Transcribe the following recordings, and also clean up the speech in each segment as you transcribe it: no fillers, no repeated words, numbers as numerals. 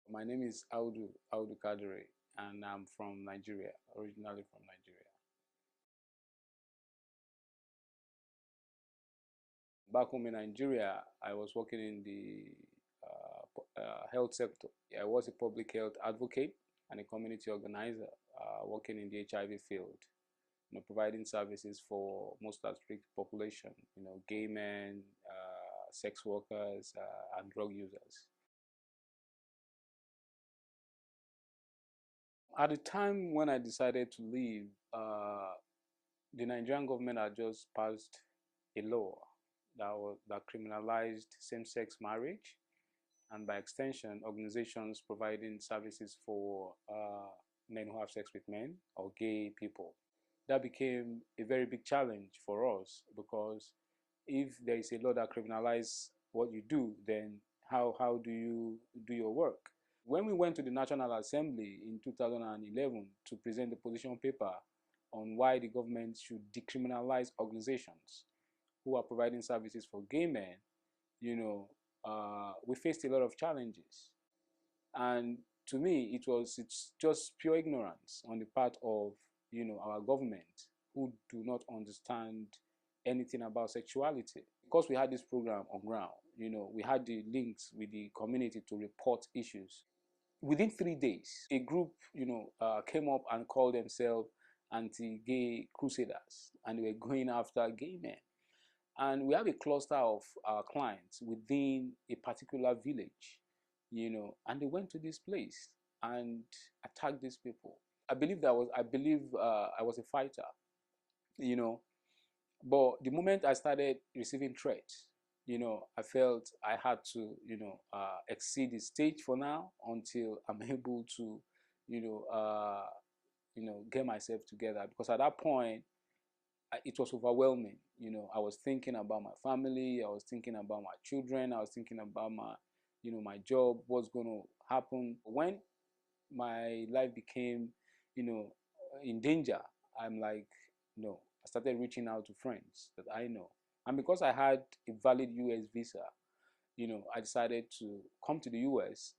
My name is Audu and I'm from Nigeria, originally from Nigeria. Back home in Nigeria, I was working in the health sector. I was a public health advocate and a community organizer working in the HIV field, providing services for most at risk population, gay men, sex workers, and drug users. At the time when I decided to leave, the Nigerian government had just passed a law that criminalized same-sex marriage, and by extension, organizations providing services for men who have sex with men or gay people. That became a very big challenge for us because if there is a law that criminalizes what you do, then how do you do your work? When we went to the National Assembly in 2011 to present the position paper on why the government should decriminalize organizations who are providing services for gay men, we faced a lot of challenges. And to me, it's just pure ignorance on the part of, our government who do not understand anything about sexuality. Because we had this program on ground, we had the links with the community to report issues. Within 3 days, a group, came up and called themselves anti-gay crusaders, and they were going after gay men. And we have a cluster of our clients within a particular village, and they went to this place and attacked these people. I was a fighter, you know, but the moment I started receiving threats, I felt I had to, exceed the stage for now until I'm able to, you know, uh, get myself together. Because at that point, it was overwhelming. I was thinking about my family, I was thinking about my children, I was thinking about my job, what's going to happen when my life became, in danger. I'm like, I started reaching out to friends that I know, and because I had a valid US visa, I decided to come to the US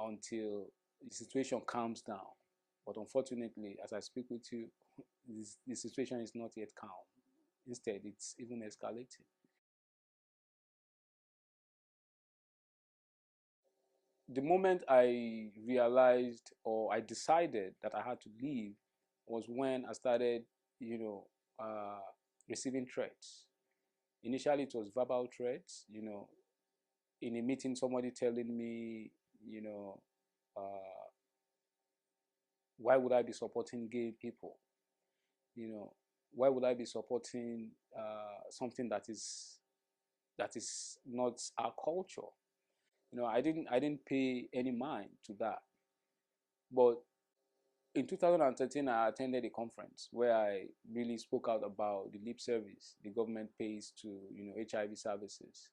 until the situation calms down. But unfortunately, as I speak with you, the situation is not yet calm. Instead, it's even escalating. The moment I realized or I decided that I had to leave was when I started, you know, uh, receiving threats. Initially, it was verbal threats. In a meeting, somebody telling me, why would I be supporting gay people? You know, why would I be supporting something that is not our culture? I didn't pay any mind to that. But in 2013, I attended a conference where I really spoke out about the lip service the government pays to HIV services.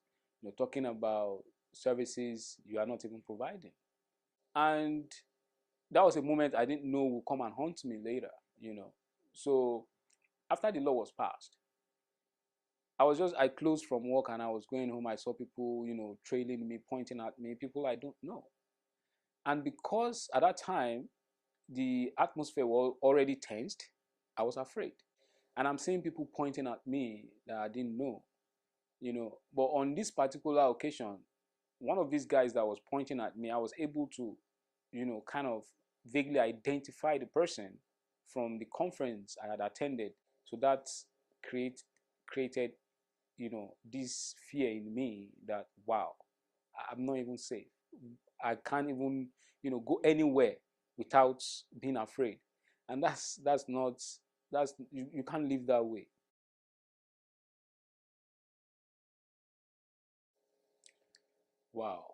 Talking about services you are not even providing. And that was a moment I didn't know would come and haunt me later. So after the law was passed, I closed from work and I was going home. I saw people, trailing me, pointing at me, people I don't know. And because at that time the atmosphere was already tensed, I was afraid. And I'm seeing people pointing at me that I didn't know. But on this particular occasion, one of these guys that was pointing at me, I was able to, kind of vaguely identify the person from the conference I had attended. So that created, this fear in me that, wow, I'm not even safe. I can't even, go anywhere without being afraid. And that's not that's you can't live that way. Wow.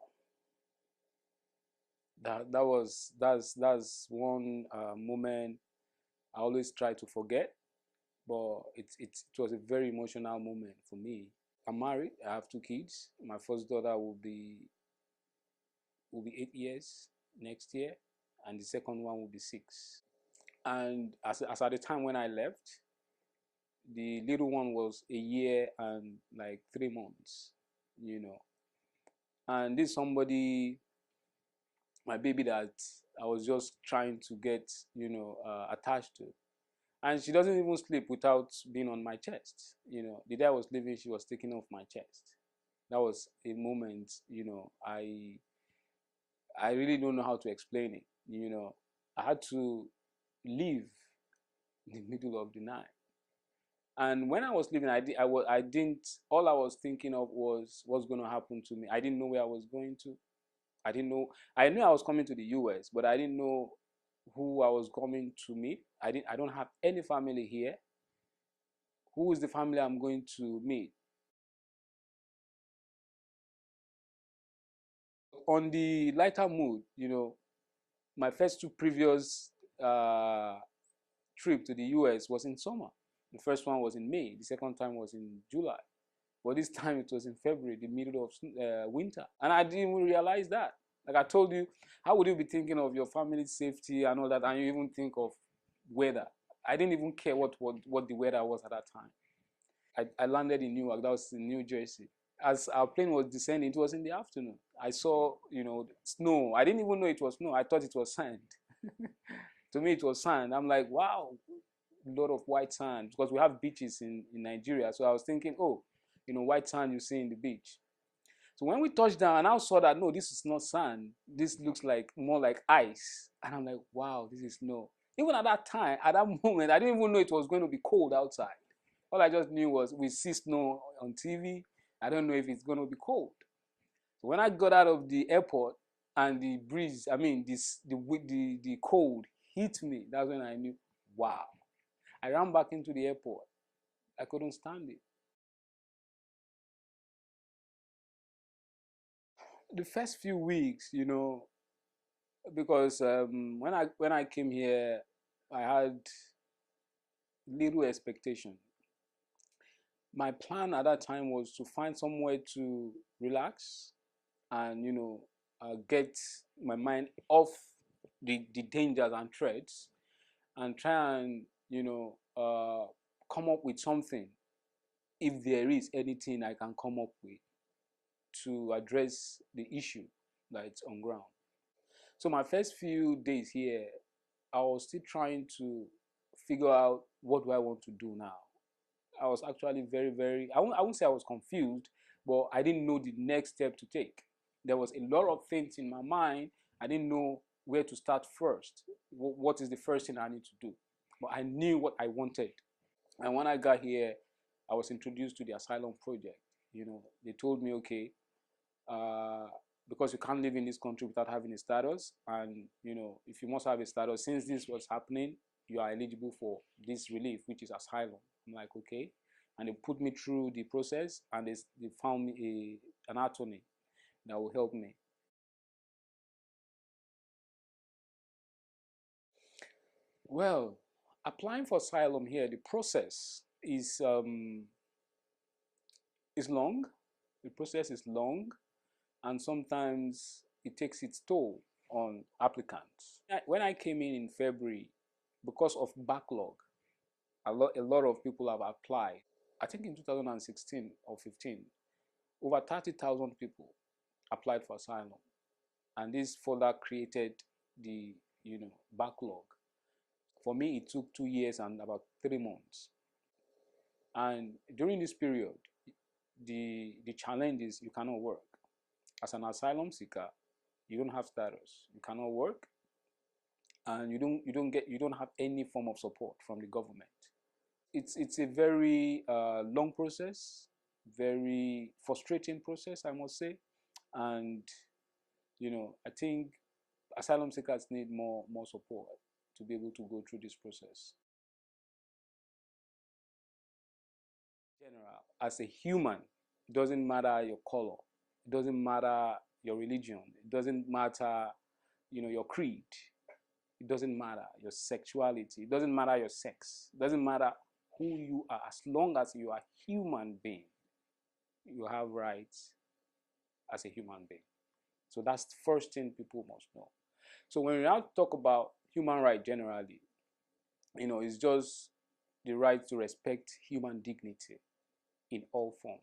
That's one moment I always try to forget, but it was a very emotional moment for me. I'm married. I have two kids. My first daughter will be 8 years next year, and the second one will be 6. And as at the time when I left, the little one was a year and like 3 months. you know. And this somebody my baby that I was just trying to get, attached to. And she doesn't even sleep without being on my chest. The day I was leaving, she was taking off my chest. That was a moment, I really don't know how to explain it. I had to leave in the middle of the night. And when I was leaving, I didn't. All I was thinking of was what's going to happen to me. I didn't know where I was going to. I didn't know. I knew I was coming to the US, but I didn't know who I was coming to meet. I don't have any family here. Who is the family I'm going to meet? On the lighter mood, my first two previous trip to the US was in summer. The first one was in May. The second time was in July. But this time it was in February, the middle of winter. And I didn't even realize that. Like I told you, how would you be thinking of your family's safety and all that, and you even think of weather? I didn't even care what the weather was at that time. I landed in Newark. That was in New Jersey. As our plane was descending, it was in the afternoon. I saw, snow. I didn't even know it was snow. I thought it was sand. To me, it was sand. I'm like, wow, a lot of white sand, because we have beaches in Nigeria. So I was thinking, oh, white sand you see in the beach. So when we touched down, and I saw that, no, this is not sand. This looks like more like ice. And I'm like, wow, this is snow. Even at that time, at that moment, I didn't even know it was going to be cold outside. All I just knew was we see snow on TV. I don't know if it's going to be cold. So when I got out of the airport and the breeze, I mean, the cold hit me, that's when I knew, wow. I ran back into the airport. I couldn't stand it. The first few weeks, because when I came here, I had little expectation. My plan at that time was to find somewhere to relax and get my mind off the dangers and threats, and try and come up with something, if there is anything I can come up with to address the issue that's on ground. So my first few days here, I was still trying to figure out what do I want to do now. I was actually very, very, I won't say I was confused, but I didn't know the next step to take. There was a lot of things in my mind. I didn't know where to start first. What is the first thing I need to do? But I knew what I wanted. And when I got here, I was introduced to the Asylum Project. They told me, okay, uh, because you can't live in this country without having a status, and if you must have a status, since this was happening, you are eligible for this relief, which is asylum. I'm like, okay. And they put me through the process, and they found me an attorney that will help me. Well, applying for asylum here, the process is long. The process is long, and sometimes it takes its toll on applicants. When I came in February, because of backlog, a lot of people have applied. I think in 2016 or 15, over 30,000 people applied for asylum, and this further created the backlog. For me, it took 2 years and about 3 months. And during this period, the challenge is you cannot work. As an asylum seeker, you don't have status, you cannot work, and you don't have any form of support from the government. It's a very long process, very frustrating process, I must say. And I think asylum seekers need more support to be able to go through this process. In general, as a human, it doesn't matter your color, it doesn't matter your religion, it doesn't matter your creed, it doesn't matter your sexuality, it doesn't matter your sex, it doesn't matter who you are. As long as you are a human being, you have rights as a human being. So that's the first thing people must know. So when we now talk about human rights generally, it's just the right to respect human dignity in all forms.